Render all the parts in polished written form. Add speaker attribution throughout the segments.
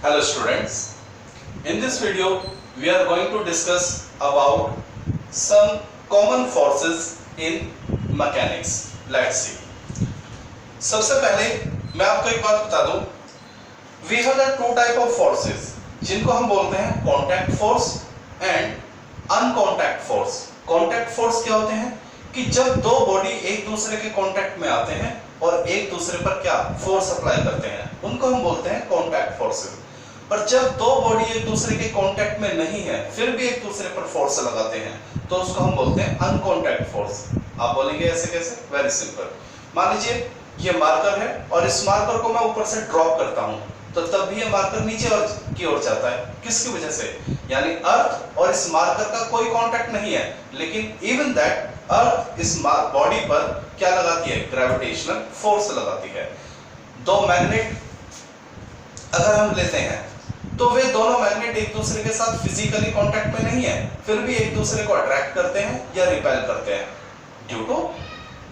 Speaker 1: Hello students, in this video we are going to discuss about some common forces in mechanics. Let's see. सबसे पहले मैं आपको एक बात बता दूं, we have the two type of forces जिनको हम बोलते हैं contact force and uncontact force. Contact force क्या होते हैं कि जब दो बॉडी एक दूसरे के कांटेक्ट में आते हैं और एक दूसरे पर क्या फोर्स अप्लाई करते हैं, उनको हम बोलते हैं कांटेक्ट फोर्सेस. और जब दो बॉडी एक दूसरे के कांटेक्ट में नहीं है फिर भी एक दूसरे पर फोर्स लगाते हैं तो उसको हम बोलते हैं अनकॉन्टैक्ट फोर्स. आप बोलेंगे ऐसे कैसे? Very simple. मान लीजिए ये मार्कर है और इस मार्कर को मैं ऊपर से ड्रॉप करता हूं तो तब भी ये मार्कर नीचे की ओर जाता है. किसकी वजह से? यानी अर्थ और इस मार्कर का कोई कांटेक्ट नहीं है, लेकिन इवन दैट अर्थ इस बॉडी पर क्या लगाती है? ग्रेविटेशनल फोर्स लगाती है. दो मैग्नेट अगर हम लेते हैं तो वे दोनों मैग्नेट एक दूसरे के साथ फिजिकली कांटेक्ट में नहीं है, फिर भी एक दूसरे को अट्रैक्ट करते हैं या रिपेल करते हैं due to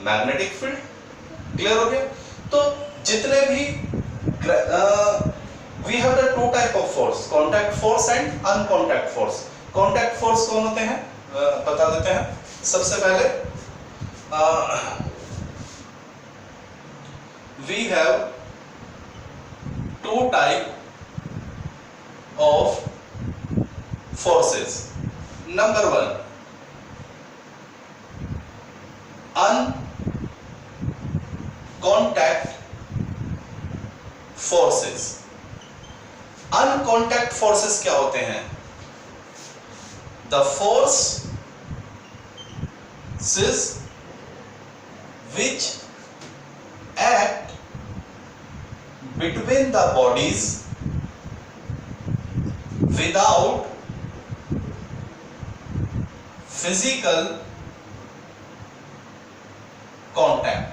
Speaker 1: magnetic field. Clear हो गया? तो जितने भी we have the two type of force, contact force and uncontact force. Contact force कौन होते हैं बता देते हैं. सबसे पहले we have two type of forces. Number one, uncontact forces. Uncontact forces क्या होते हैं? The forces which act between the bodies without physical contact.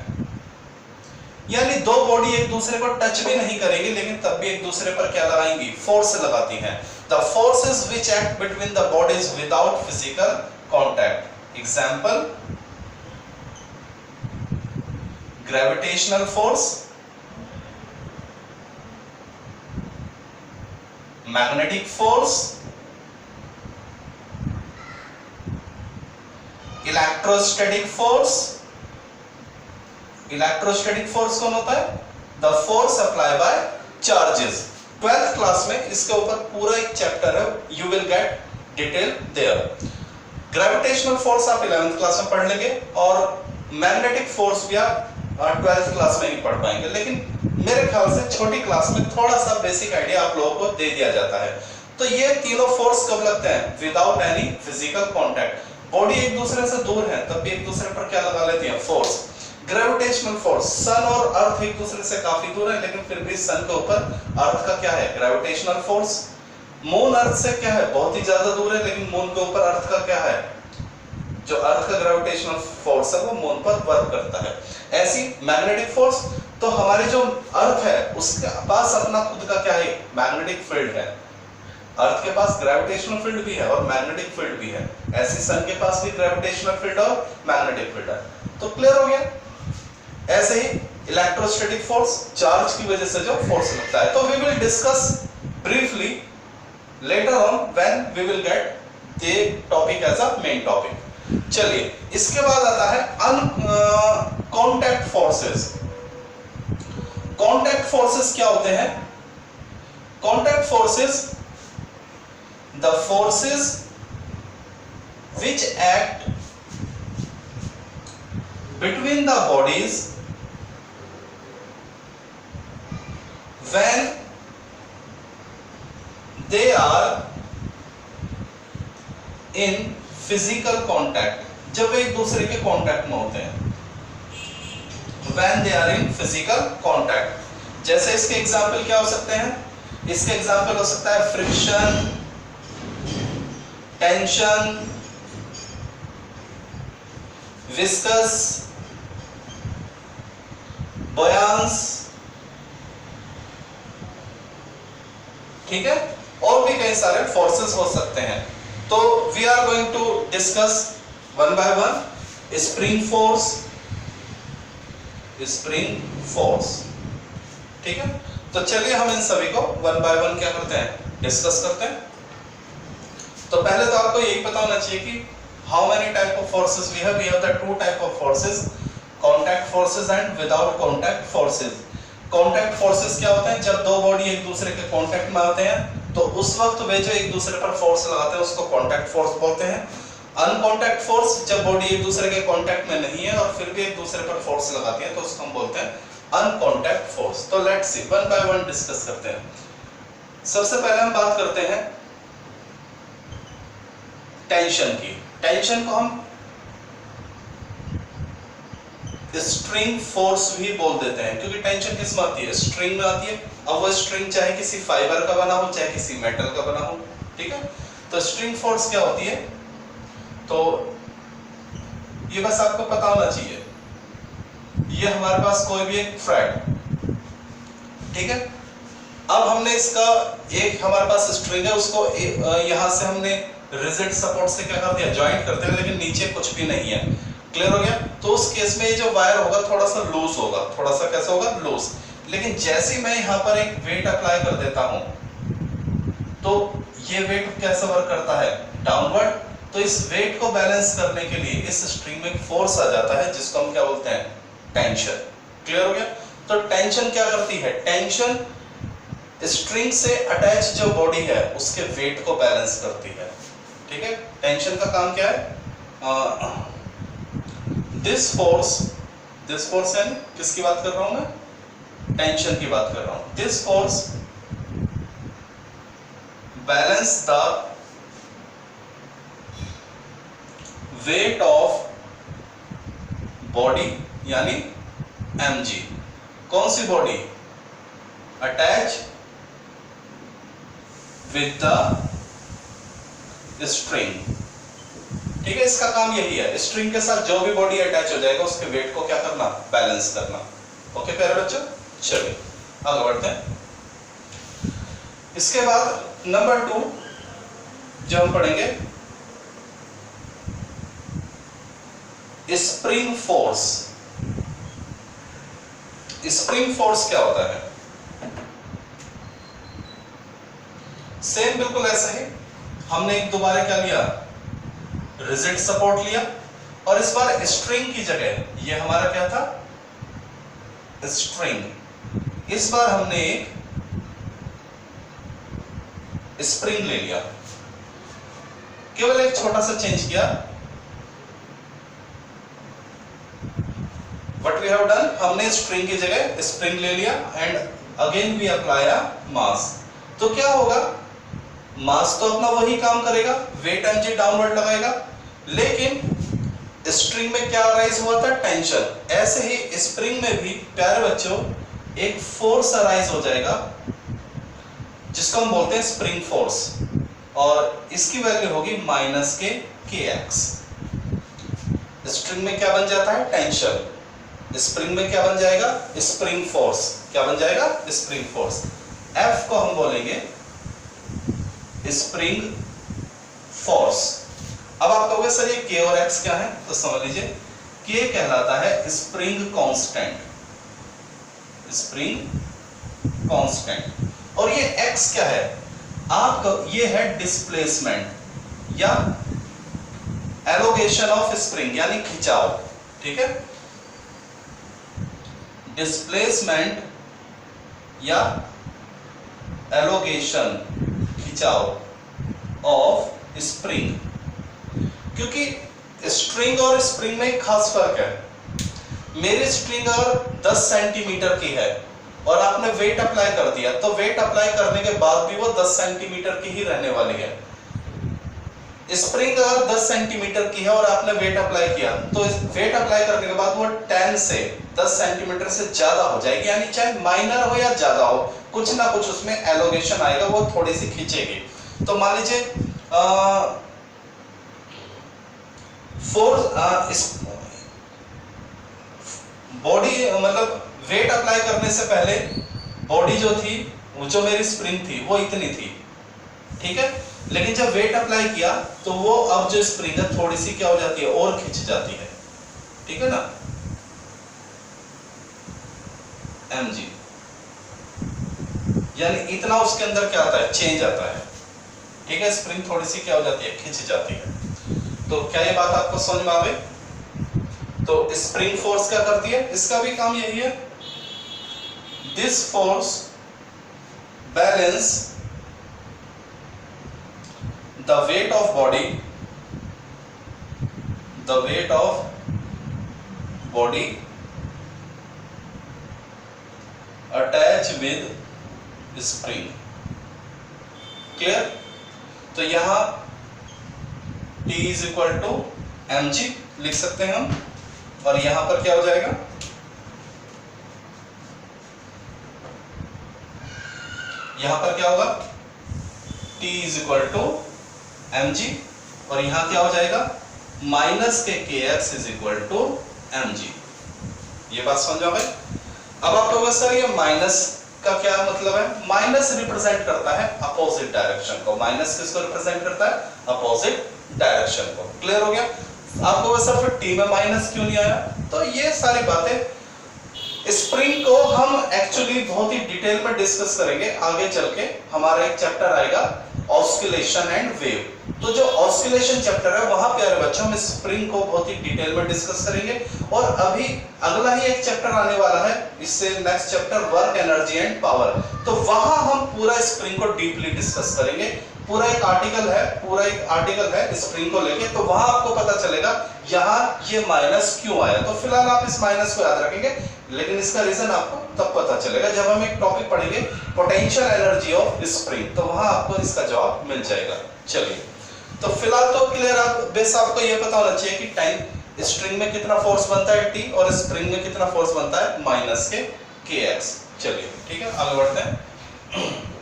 Speaker 1: यानी दो बॉडी एक दूसरे को टच भी नहीं करेंगे लेकिन तब भी एक दूसरे पर क्या लगाएंगी? फोर्स लगाती हैं. The forces which act between the bodies without physical contact. Example: gravitational force, magnetic force, electrostatic force. Electrostatic force कौन होता है? The force apply by charges. 12th class में इसके ऊपर पूरा एक चैप्टर है, you will get detail there. Gravitational force आप 11th क्लास में पढ़ लेंगे और मैग्नेटिक फोर्स भी आप 12th क्लास में ही पढ़ पाएंगे, लेकिन मेरे ख्याल से छोटी क्लास में थोड़ा सा बेसिक आइडिया आप लोगों को दे दिया जाता है. तो ये तीनों फोर्स कब लगते हैं? Without any physical contact. Body एक दूसरे से दूर है तब भी एक दूसरे पर क्या लगा लेती है? फोर्स. ग्रेविटेशनल फोर्स, सन और अर्थ एक दूसरे से काफी दूर है लेकिन फिर भी सन के ऊपर अर्थ का क्या है? Gravitational force. मून अर्थ से क्या है? बहुत ही ज्यादा दूर है लेकिन मून के ऊपर अर्थ का क्या है? जो अर्थ का ग्रेविटेशनल फोर्स है वो मून पर वर्क करता है. ऐसी मैग्नेटिक फोर्स, तो हमारे जो अर्थ है उसके पास अपना खुद का क्या है? मैग्नेटिक फील्ड है. अर्थ के पास ग्रेविटेशनल फील्ड भी है और मैग्नेटिक फील्ड भी है. ऐसी सन के पास भी ग्रेविटेशनल फील्ड और मैग्नेटिक फील्ड है. तो क्लियर हो गया? ऐसे ही इलेक्ट्रोस्टैटिक फोर्स, चार्ज की वजह से जो फोर्स लगता है. तो we will discuss briefly later on when we will get the topic as a main topic. चलिए, इसके बाद आता है अनकॉन्टैक्ट फोर्सेस. कॉन्टैक्ट फोर्सेस क्या होते हैं? Contact forces, the forces which act between the bodies when they are in physical contact. जब वे एक दूसरे के कांटेक्ट में होते हैं, when they are in physical contact. जैसे इसके एग्जाम्पल क्या हो सकते हैं? इसके एग्जाम्पल हो सकता है फ्रिक्शन, टेंशन, विस्कस, बॉयांस. ठीक है? और भी कई सारे फोर्सेस हो सकते हैं. तो we are going to discuss one by one. Spring force, spring force. ठीक है? तो चलिए हम इन सभी को वन बाय वन क्या करते हैं, डिस्कस करते हैं। तो पहले तो आपको यही पता होना चाहिए कि how many type of forces we have the two type of forces, contact forces and without contact forces. Contact forces क्या होते हैं, जब दो बॉडी एक दूसरे के कॉन्टैक्ट में आते हैं तो उस वक्त वे जो एक दूसरे पर फोर्स लगाते हैं उसको कॉन्टैक्ट फोर्स बोलते हैं। अनकॉन्टैक्ट फोर्स, जब बॉडी एक दूसरे के कॉन्टैक्ट में नहीं है और फिर भी एक दूसरे पर फोर्स लगाती है तो उसको हम बोलते हैं अनकॉन्टैक्ट फोर्स। तो let's see one by one discuss करते हैं। सबसे पहले हम बात करते हैं टेंशन की। टेंशन को हम स्ट्रिंग फोर्स भी बोल देते हैं, क्योंकि टेंशन किस में आती है, स्ट्रिंग में आती है। अब वो स्ट्रिंग चाहे किसी फाइबर का बना हो चाहे किसी मेटल का बना हो, ठीक है। तो स्ट्रिंग फोर्स क्या होती है, तो ये बस आपको पता होना चाहिए। ये हमारे पास कोई भी एक थ्रेड, ठीक है। अब हमने इसका एक हमारे पास स्ट्रिंग है, उसको यहां से हमने रिजिड सपोर्ट से क्या कर दिया, ज्वाइंट करते हैं, लेकिन नीचे कुछ भी नहीं है। क्लियर हो गया। तो उस केस में ये जो वायर होगा थोड़ा सा लूज होगा, थोड़ा सा कैसा होगा, लूज। लेकिन जैसे मैं यहां पर एक वेट अप्लाई कर देता हूं तो ये वेट कैसे वर्क करता है, डाउनवर्ड। तो इस वेट को बैलेंस करने के लिए इस स्ट्रिंग में फोर्स आ जाता है जिसको हम क्या बोलते हैं, टेंशन। क्लियर हो गया। तो टेंशन क्या करती है, टेंशन स्ट्रिंग से अटैच जो बॉडी है उसके वेट को बैलेंस करती है, ठीक है। टेंशन का काम क्या है, दिस फोर्स यानी किसकी बात कर रहा हूं मैं, टेंशन की बात कर रहा हूं। This force balance the weight of body यानी mg। कौन सी body, attach with the string, ठीक है। इसका काम यही है, स्ट्रिंग के साथ जो भी बॉडी अटैच हो जाएगा उसके वेट को क्या करना, बैलेंस करना। ओके प्यारे बच्चों, चलिए आगे बढ़ते हैं। इसके बाद नंबर 2 जो हम पढ़ेंगे, स्प्रिंग फोर्स। स्प्रिंग फोर्स क्या होता है, सेम बिल्कुल ऐसा ही। हमने एक दोबारा क्या लिया, रिजिड सपोर्ट लिया, और इस बार स्ट्रिंग की जगह ये हमारा क्या था, स्ट्रिंग। इस बार हमने एक स्प्रिंग ले लिया, केवल एक छोटा सा चेंज किया। व्हाट वी हैव डन, हमने स्ट्रिंग की जगह स्प्रिंग ले लिया and again we apply a mass. तो क्या होगा, मास तो अपना वही काम करेगा, वेट mg डाउनवर्ड लगाएगा, लेकिन स्ट्रिंग में क्या अराइज हुआ था, टेंशन। ऐसे ही स्प्रिंग में भी प्यारे बच्चों एक फोर्स अराइज हो जाएगा जिसको हम बोलते हैं स्प्रिंग फोर्स, और इसकी वैल्यू होगी -kx। स्ट्रिंग में क्या बन जाता है, टेंशन। स्प्रिंग में क्या बन जाएगा, स्प्रिंग फोर्स। क्या बन जाएगा, स्प्रिंग फोर्स। F को हम बोलेंगे स्प्रिंग फोर्स। अब आप कहोगे सर ये K और X क्या है, तो समझ लीजिए K कहलाता है स्प्रिंग कांस्टेंट, स्प्रिंग कांस्टेंट, और ये X क्या है, आपका ये है डिस्प्लेसमेंट या एलोगेशन ऑफ स्प्रिंग यानी खिंचाव, ठीक है। डिस्प्लेसमेंट या एलोगेशन, खिंचाव ऑफ स्प्रिंग। क्योंकि स्ट्रिंग और स्प्रिंग में एक खास फर्क है। मेरी स्ट्रिंग अगर 10 सेंटीमीटर की है और आपने वेट अप्लाई कर दिया, तो वेट अप्लाई करने के बाद भी वो 10 सेंटीमीटर की ही रहने वाली है। स्प्रिंग अगर 10 सेंटीमीटर की है और आपने वेट अप्लाई किया, तो वेट अप्लाई करने के बाद वो 10 से 10 सेंटीमीटर से ज्यादा हो जाएगी, यानी चाहे माइनर हो या ज्यादा हो, कुछ ना कुछ उसमें एलोगेशन आएगा, वो थोड़ी सी खींचेगी। तो मान लीजिए बॉडी मतलब वेट अप्लाई करने से पहले बॉडी जो थी, जो मेरी स्प्रिंग थी वो इतनी थी, ठीक है। लेकिन जब वेट अप्लाई किया तो वो अब जो स्प्रिंग है थोड़ी सी क्या हो जाती है, और खिंच जाती है, ठीक है ना, mg। यानी इतना उसके अंदर क्या आता है, चेंज आता है। ठीक है, स्प्रिंग थोड़ी सी क्या हो जाती है, खिंच जाती है। तो क्या ये बात आपको समझ में आ गई? तो स्प्रिंग फोर्स क्या करती है, इसका भी काम यही है। This force balance the weight of body, the weight of body attach with spring. Clear? तो यहां T is equal to mg लिख सकते हैं हम, और यहां पर क्या हो जाएगा, यहां पर क्या होगा, T is equal to mg, और यहां क्या हो जाएगा, माइनस के kx is equal to mg। ये बात समझ आ गई? अब आप लोगों सर ये माइनस का क्या मतलब है? माइनस रिप्रेजेंट करता है अपोजिट डायरेक्शन को। माइनस किसको रिप्रेजेंट करता है? अपोजिट डायरेक्शन को। क्लियर हो गया? आपको सर फिर टी में माइनस क्यों नहीं आया? तो ये सारी बातें स्प्रिंग को हम एक्चुअली बहुत ही डिटेल में डिस्कस करेंगे आगे चल के। हमारा एक चैप्टर आएगा ऑस्किलेशन एंड वेव, तो जो ऑस्किलेशन चैप्टर है वहां प्यारे बच्चों हम स्प्रिंग को बहुत ही डिटेल में डिस्कस करेंगे। और अभी अगला ही एक चैप्टर आने वाला है, इससे next chapter work energy and power, तो वहां हम पूरा स्प्रिंग को डीपली डिस्कस करेंगे। पूरा एक आर्टिकल है स्प्रिंग को लेके, तो वहां आपको पता चलेगा यहाँ ये माइनस क्यों आया। तो फिलहाल आप इस माइनस को याद रखेंगे, लेकिन इसका रीजन आपको तब पता चलेगा जब हम एक टॉपिक पढ़ेंगे पोटेंशियल एनर्जी ऑफ स्प्रिंग, तो वहां आपको इसका जवाब मिल जाएगा। चलिए, तो फिलहाल तो क्लियर, आप बेस आपको ये पता होना चाहिए कि टाइम स्ट्रिंग में कितना फोर्स बनता है T, और स्प्रिंग में कितना फोर्स बनता है माइनस के kx। चलिए ठीक है, आगे बढ़ते हैं।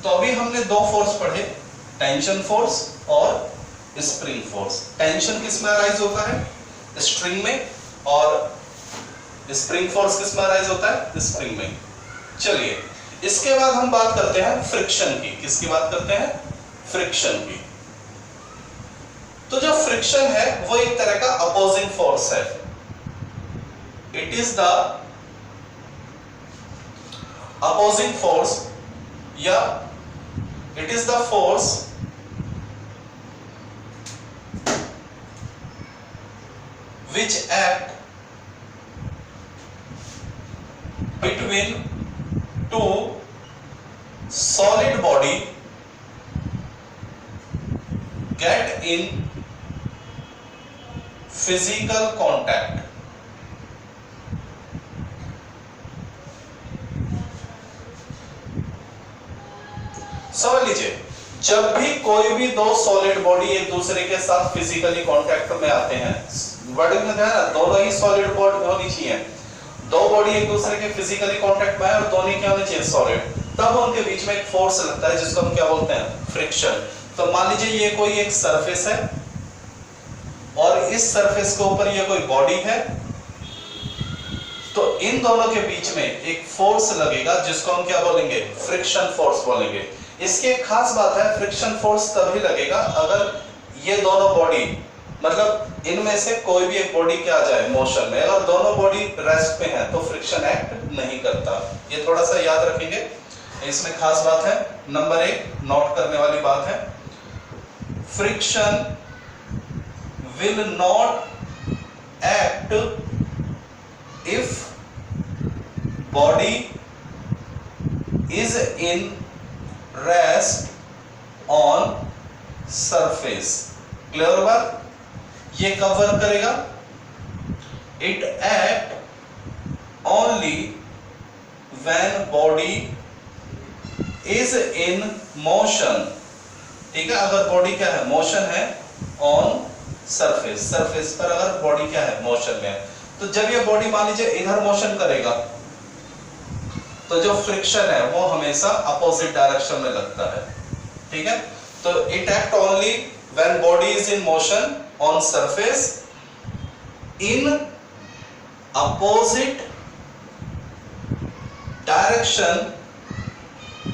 Speaker 1: तो अभी हमने दो फोर्स पढ़े, टेंशन फोर्स और स्प्रिंग फोर्स। टेंशन किस में अराइज होता है? स्ट्रिंग में, और स्प्रिंग फोर्स किस में अराइज होता है? स्प्रिंग में। चलिए, इसके बाद हम बात करते हैं फ्रिक्शन की। किसकी बात करते हैं? फ्रिक्शन की। तो जो फ्रिक्शन है वो एक तरह का अपोजिंग फोर्स है। It is the opposing force, या it is the force which act between two solid body get in physical contact। समझ लीजिए, जब भी कोई भी दो सॉलिड बॉडी एक दूसरे के साथ फिजिकली कांटेक्ट में आते हैं, वर्डिंग में ध्यान है, दोनों ही सॉलिड बॉडी होनी चाहिए। दो बॉडी एक दूसरे के फिजिकली कांटेक्ट में है और दोनों क्या होने चाहिए? सॉलिड। तब उनके बीच में एक फोर्स लगता है जिसको हम क्या बोलते हैं? फ्रिक्शन। तो मान लीजिए ये कोई एक सरफेस है, और इस सरफेस के ऊपर ये कोई बॉडी है, तो इन दोनों के बीच में एक फोर्स लगेगा जिसको हम क्या बोलेंगे? फ्रिक्शन फोर्स बोलेंगे। इसकी एक खास बात है, फ्रिक्शन फोर्स तभी लगेगा अगर ये दोनों बॉडी, मतलब इनमें से कोई भी एक बॉडी क्या आ जाए मोशन में। अगर दोनों बॉडी रेस्ट पे हैं तो फ्रिक्शन एक्ट नहीं करता। ये थोड़ा सा याद रखेंगे, इसमें खास बात है। नंबर 1 नोट करने वाली बात है, friction will not act if body is in rest on surface. Clear बात? ये कब वर्क करेगा? It act only when body is in motion. ठीक है, अगर बॉडी क्या है? मोशन है ऑन सरफेस। सरफेस पर अगर बॉडी क्या है? मोशन में है। तो जब ये बॉडी मान लीजिए इधर मोशन करेगा, तो जो फ्रिक्शन है वो हमेशा अपोजिट डायरेक्शन में लगता है। ठीक है, तो it act only when body is in motion on surface in opposite direction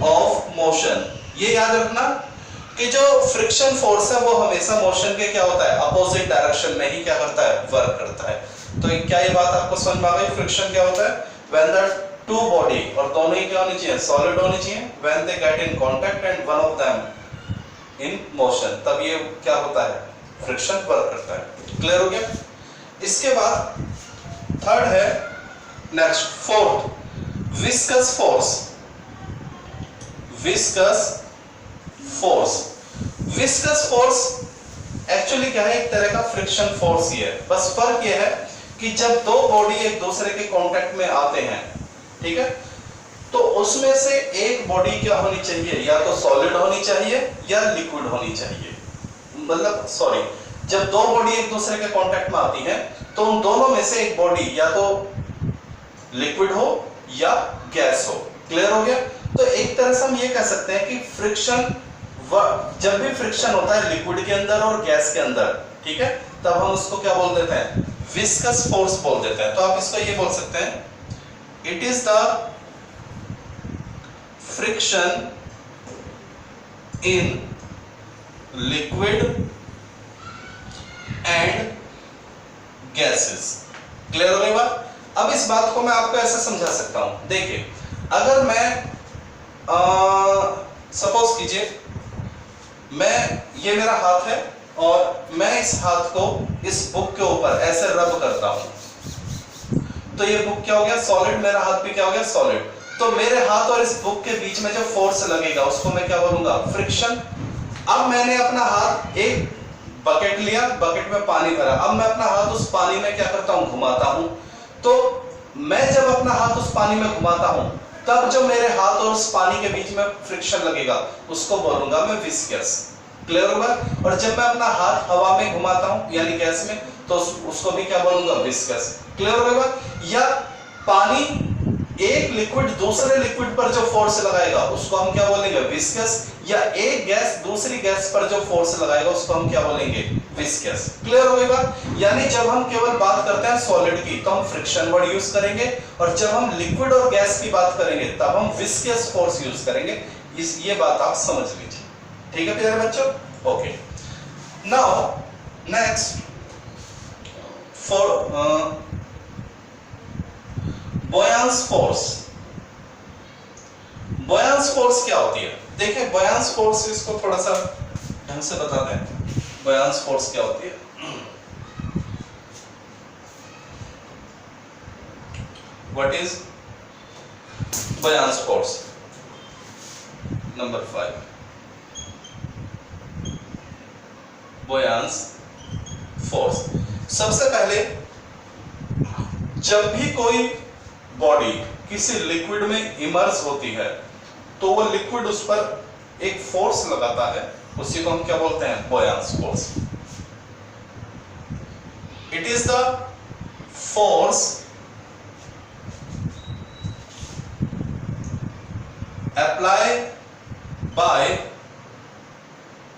Speaker 1: of motion। ये याद रखना कि जो फ्रिक्शन फोर्स है वो हमेशा मोशन के क्या होता है? अपोजिट डायरेक्शन में ही क्या करता है? वर्क करता है। तो क्या ये बात आपको समझ में आ गई? फ्रिक्शन क्या होता है? व्हेन द टू बॉडी, और दोनों ही क्या होनी चाहिए? सॉलिड होनी चाहिए। When they get in contact and one of them in motion, तब ये क्या होता है? फ्रिक्शन वर्क करता है। क्लियर हो गया? इसके बाद थर्ड है, next fourth, viscous force. Viscous force, viscous force actually क्या है? एक तरह का फ्रिक्शन फोर्स ही है, बस फर्क ये है कि जब दो बॉडी एक दूसरे के कांटेक्ट में आते हैं, ठीक है, तो उसमें से एक बॉडी क्या होनी चाहिए? या तो सॉलिड होनी चाहिए या लिक्विड होनी चाहिए। मतलब सॉरी, जब दो बॉडी एक दूसरे के कांटेक्ट में आती हैं तो उन दोनों में से एक बॉडी या तो लिक्विड हो या गैस हो। क्लियर हो गया? तो एक तरह से हम ये कह सकते हैं कि फ्रिक्शन, जब भी फ्रिक्शन होता है लिक्विड के अंदर और गैस के अंदर, ठीक है, तब हम उसको क्या बोल देते हैं? विस्कस फोर्स बोल देते हैं। तो आप इसको ये बोल सकते हैं, it is the friction in liquid and gases. Clear हो गई बात? अब इस बात को मैं आपको ऐसे समझा सकता हूं। देखिए, अगर मैं सपोज कीजिए ये मेरा हाथ है और मैं इस हाथ को इस बुक के ऊपर ऐसे रब करता हूं, तो ये बुक क्या हो गया? सॉलिड। मेरा हाथ भी क्या हो गया? सॉलिड। तो मेरे हाथ और इस बुक के बीच में जो फोर्स लगेगा उसको मैं क्या बोलूंगा? फ्रिक्शन। अब मैंने अपना हाथ, एक बकेट लिया, बकेट में पानी भरा, अब मैं अपना हाथ उस पानी में क्या करता हूं? घुमाता हूं। तो मैं जब अपना हाथ उस पानी में घुमाता हूं, तब जो मेरे हाथ और उस पानी के बीच में फ्रिक्शन लगेगा उसको बोलूंगा मैं विस्कस। क्लियर होगा? और जब मैं अपना हाथ हवा में घुमाता हूं यानी गैस में, तो उसको भी क्या बोलूंगा? विस्कस। क्लियर होगा? या पानी एक लिक्विड दूसरे लिक्विड पर जो फोर्स लगाएगा उसको हम क्या बोलेंगे? विस्कस। या एक गैस दूसरी गैस पर जो फोर्स लगाएगा उसको हम क्या बोलेंगे? विस्कस। क्लियर हो गई बात? यानी जब हम केवल बात करते हैं सॉलिड की तो हम फ्रिक्शन वर्ड यूज करेंगे, और जब हम लिक्विड और गैस की बात करेंगे तब हम विस्कस फोर्स यूज करेंगे। ये बात आप समझ लीजिए। ठीक है प्यारे बच्चों? Okay, now next for buoyancy force. Buoyancy force क्या होती है? देखिए, बॉयंस फोर्स, इसको थोड़ा सा ढंग से बताते हैं। बॉयंस फोर्स क्या होती है? What is buoyancy force? Number 5, buoyancy force. सबसे पहले, जब भी कोई बॉडी किसी लिक्विड में इमर्स होती है तो वो लिक्विड उस पर एक फोर्स लगाता है, उसी को हम क्या बोलते हैं? Buoyancy force. It is the force apply by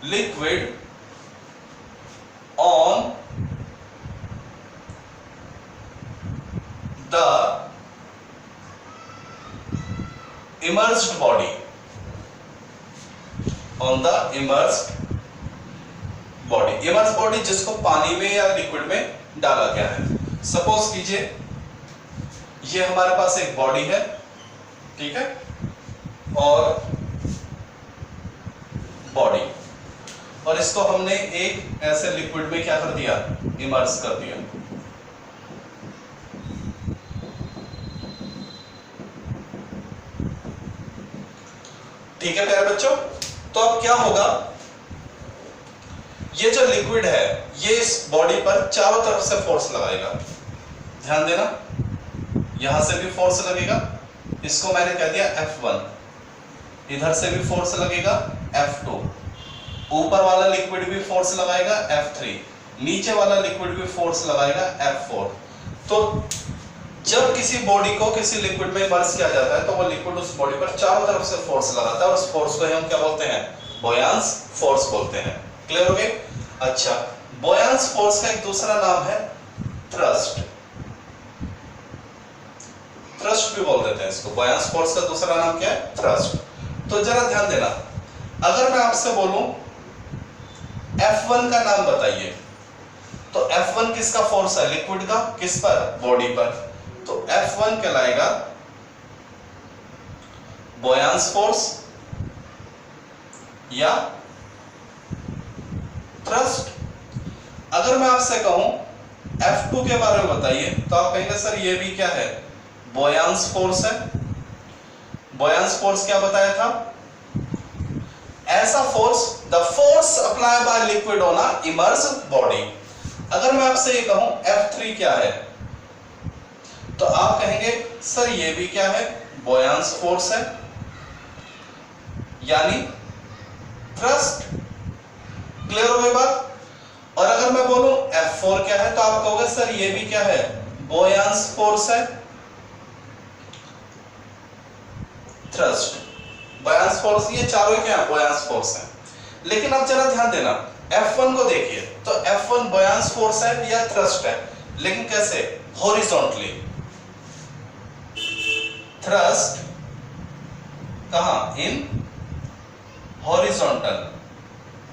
Speaker 1: liquid on the immersed body, on the immersed body। immersed body जिसको पानी में या लिक्विड में डाला गया है। सपोज कीजिए ये हमारे पास एक बॉडी है, ठीक है, और बॉडी, और इसको हमने एक ऐसे लिक्विड में क्या कर दिया? इमर्स कर दिया। ठीक है प्यारे बच्चों? तो अब क्या होगा? ये जो लिक्विड है ये इस बॉडी पर चारों तरफ से फोर्स लगाएगा। ध्यान देना, यहां से भी फोर्स लगेगा, इसको मैंने कह दिया F1, इधर से भी फोर्स लगेगा F2, ऊपर वाला लिक्विड भी फोर्स लगाएगा F3, नीचे वाला लिक्विड भी फोर्स लगाएगा F4। तो जब किसी बॉडी को किसी लिक्विड में इमर्स किया जाता है तो वो लिक्विड उस बॉडी पर चारों तरफ से फोर्स लगाता है, और उस फोर्स को हम क्या बोलते हैं? बॉयंस फोर्स बोलते हैं। क्लियर हो गए? अच्छा, बॉयंस फोर्स का एक दूसरा नाम है थ्रस्ट। थ्रस्ट भी बोल देते हैं इसको। बॉयंस फोर्स का दूसरा नाम क्या है? थ्रस्ट। तो जरा ध्यान देना, अगर मैं आपसे बोलूं F1 का नाम बताइए, तो F1 किसका फोर्स है? लिक्विड का। किस पर? बॉडी पर। तो F1 कहलाएगा बोयांस फोर्स या थ्रस्ट। अगर मैं आपसे कहूं F2 के बारे में बताइए, तो आप कहेंगे सर ये भी क्या है? बोयांस फोर्स है। बोयांस फोर्स क्या बताया था? ऐसा force, the force apply by liquid on a immersed body. अगर मैं आपसे ये कहूं F3 क्या है, तो आप कहेंगे सर ये भी क्या है? बोयांस फोर्स है, यानी थ्रस्ट। क्लियर हो गई बात? और अगर मैं बोलूं F4 क्या है, तो आप कहोगे सर ये भी क्या है? बोयांस फोर्स है, थ्रस्ट। बोयांस फोर्स, ये चारों क्या है? बोयांस फोर्स है। लेकिन अब जरा ध्यान देना, F1 को देखिए, तो F1 बोयांस फोर्स है या थ्रस्ट है, लेकिन कैसे? हॉरिजॉन्टली। थ्रस्ट कहां? In horizontal.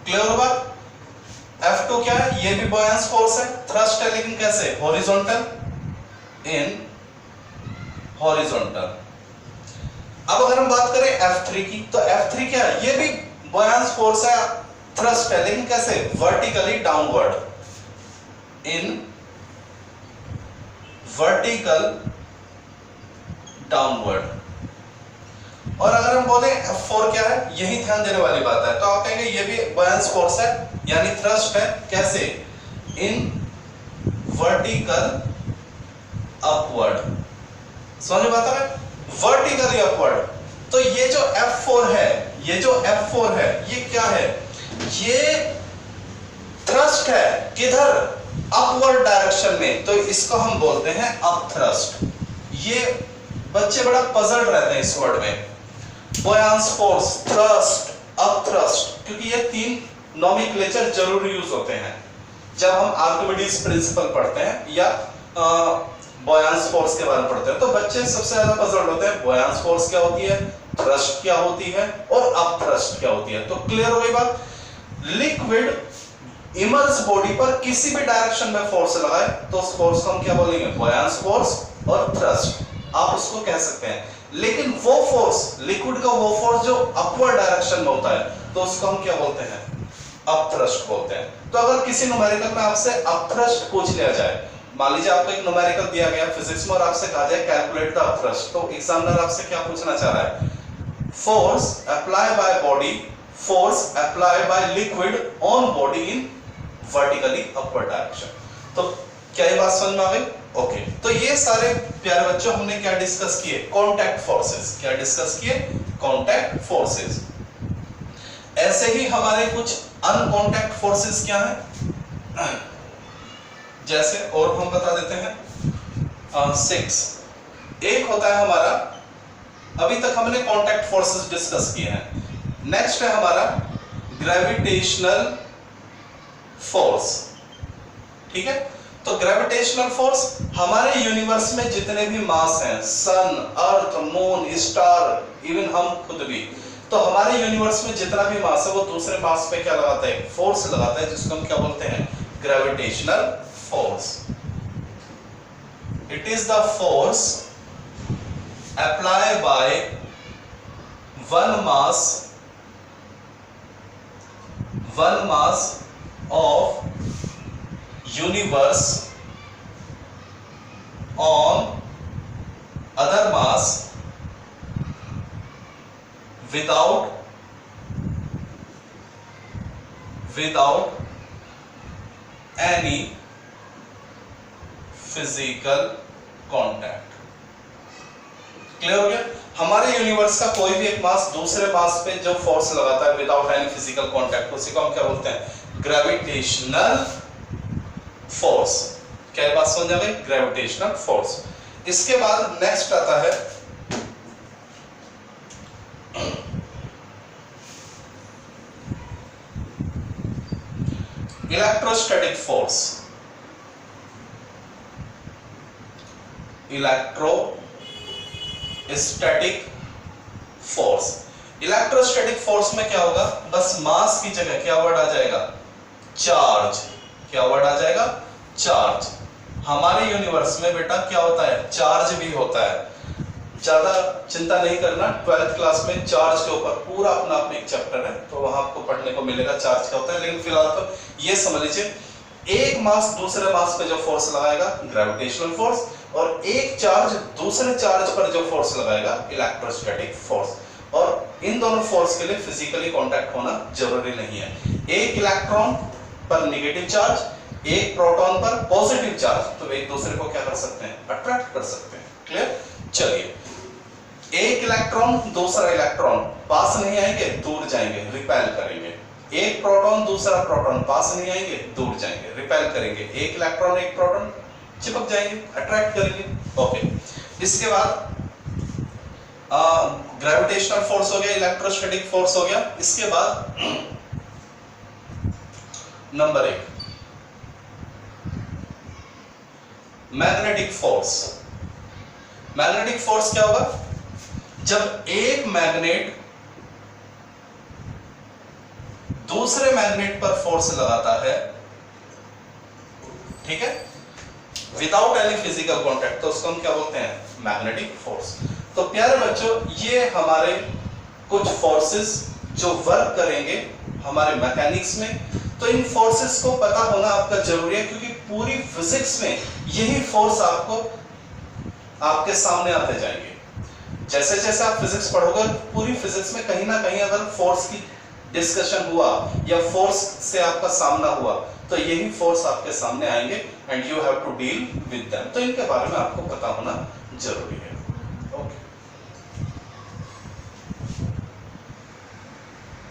Speaker 1: क्लियर हो बात? F2 क्या है? ये भी बोयांस फोर्स है, थ्रस्ट है, लेकिन कैसे? Horizontal, in horizontal. अब अगर हम बात करें F3 की, तो F3 क्या है? ये भी बोयांस फोर्स है, थ्रस्ट है, लेकिन कैसे? Vertically downward, in vertical downward. और अगर हम बोले F4 क्या है, यही ध्यान देने वाली बात है, तो आप कहेंगे ये भी बोयांस फोर्स है, यानी थ्रस्ट है, कैसे? In vertical upward. समझ में आता है? Vertically upward. तो ये जो F4 है, ये जो F4 है, ये क्या है? ये थ्रस्ट है, किधर? अपवर्ड डायरेक्शन में, तो इसको हम बोलते हैं अप थ्रस्ट। ये बच्चे बड़ा पजल्ड रहते हैं इस वर्ड में, बोयांस फोर्स, थ्रस्ट, अप थ्रस्ट, क्योंकि ये तीन नोमेनक्लेचर जरूर यूज होते हैं जब हम आर्किमिडीज प्रिंसिपल पढ़ते हैं या बोयांस फोर्स के बारे में पढ़ते हैं। तो बच्चे सबसे ज्यादा पजल्ड होते हैं, बोयांस फोर्स क्या होती है, थ्रस्ट क्या होती है, और अप थ्रस्ट क्या होती है। तो क्लियर हो गई बात? लिक्विड इमर्स बॉडी पर किसी भी डायरेक्शन में फोर्स लगाए तो उस फोर्स को हम क्या बोलेंगे? बोयांस फोर्स और थ्रस्ट, आप उसको कह सकते हैं। लेकिन वो फोर्स, लिक्विड का वो फोर्स जो अपवर्ड डायरेक्शन में होता है, तो उसको हम क्या बोलते हैं? अप थ्रस्ट बोलते हैं। तो अगर किसी न्यूमेरिकल में आपसे अप थ्रस्ट पूछ लिया जाए, मान लीजिए आपको एक न्यूमेरिकल दिया गया फिजिक्स में और आपसे कहा जाए कैलकुलेट द अप थ्रस्ट, तो एग्जामिनर आपसे क्या पूछना चाह रहा है? Force apply by body, force apply by liquid on body in vertically upward direction. तो क्या ये बात समझ में आ गई? ओके। तो ये सारे प्यारे बच्चों हमने क्या डिस्कस किए? Contact forces. क्या डिस्कस किए? Contact forces. ऐसे ही हमारे कुछ अनकॉन्टैक्ट फोर्सेस क्या है, जैसे, और हम बता देते हैं 6। एक होता है हमारा, अभी तक हमने कांटेक्ट फोर्सेस डिस्कस किए हैं। नेक्स्ट है हमारा ग्रेविटेशनल फोर्स। ठीक है? तो ग्रेविटेशनल फोर्स हमारे यूनिवर्स में जितने भी मास हैं, सन, अर्थ, मून, स्टार, इवन हम खुद भी, तो हमारे यूनिवर्स में जितना भी मास है वो दूसरे मास पे क्या लगाता है? फोर्स लगाता है, जिसको हम क्या बोलते हैं? Gravitational force. It is the force apply bye one mass of universe on other mass without any physical contact। Clear हो गया? हमारे यूनिवर्स का कोई भी एक मास दूसरे मास पे जो फोर्स लगाता है विदाउट एनी फिजिकल कांटेक्ट, उसी को हम क्या बोलते हैं? Gravitational force. क्या बात समझ आ गई? Gravitational force. इसके बाद नेक्स्ट आता है electrostatic force. Electrostatic force. Electrostatic force में क्या होगा? बस मास की जगह क्या वर्ड आ जाएगा? चार्ज। क्या वर्ड आ जाएगा? चार्ज। हमारे यूनिवर्स में बेटा क्या होता है, चार्ज भी होता है। ज्यादा चिंता नहीं करना, 12th क्लास में चार्ज के ऊपर पूरा अपना आप एक चैप्टर है, तो वहां आपको पढ़ने को मिलेगा चार्ज क्या होता है। लेकिन फिलहाल तो ये समझ लीजिए, एक मास दूसरे मास पे जो फोर्स लगाएगा ग्रेविटेशनल फोर्स, और एक चार्ज दूसरे चार्ज पर जो फोर्स लगाएगा इलेक्ट्रोस्टैटिक फोर्स। और इन दोनों फोर्स के लिए फिजिकली कांटेक्ट होना जरूरी नहीं है। एक इलेक्ट्रॉन पर नेगेटिव चार्ज, एक प्रोटॉन पर पॉजिटिव चार्ज, तो एक दूसरे को क्या कर सकते हैं, अट्रैक्ट कर सकते हैं। क्लियर? चलिए, एक इलेक्ट्रॉन दूसरा इलेक्ट्रॉन पास नहीं आएंगे, दूर जाएंगे, रिपेल करेंगे। एक प्रोटॉन दूसरा प्रोटॉन पास नहीं आएंगे, दूर जाएंगे, रिपेल करेंगे। एक इलेक्ट्रॉन एक प्रोटॉन चिपक जाएंगे, अट्रैक्ट करेंगे। ओके, इसके बाद ग्रेविटेशनल फोर्स हो गया, इलेक्ट्रोस्टैटिक फोर्स हो गया। इसके बाद number 1 magnetic force. Magnetic force क्या होगा, जब एक मैग्नेट दूसरे मैग्नेट पर फोर्स लगाता है, ठीक है, विदाउट एनी फिजिकल कांटेक्ट, तो उसको हम क्या बोलते हैं, मैग्नेटिक फोर्स। तो प्यारे बच्चों, ये हमारे कुछ फोर्सेस जो वर्क करेंगे हमारे मैकेनिक्स में। तो इन फोर्सेस को पता होना आपका जरूरी है, क्योंकि पूरी फिजिक्स में यही फोर्स आपको आपके सामने आते जाएंगे। जैसे जैसे आप फिजिक्स पढ़ोगे, पूरी फिजिक्स में कहीं ना कहीं अगर फोर्स की डिस्कशन हुआ या फोर्स से आपका सामना हुआ, तो यही फोर्स आपके सामने आएंगे and you have to deal with them. तो इनके बारे में आपको पता होना जरूरी है।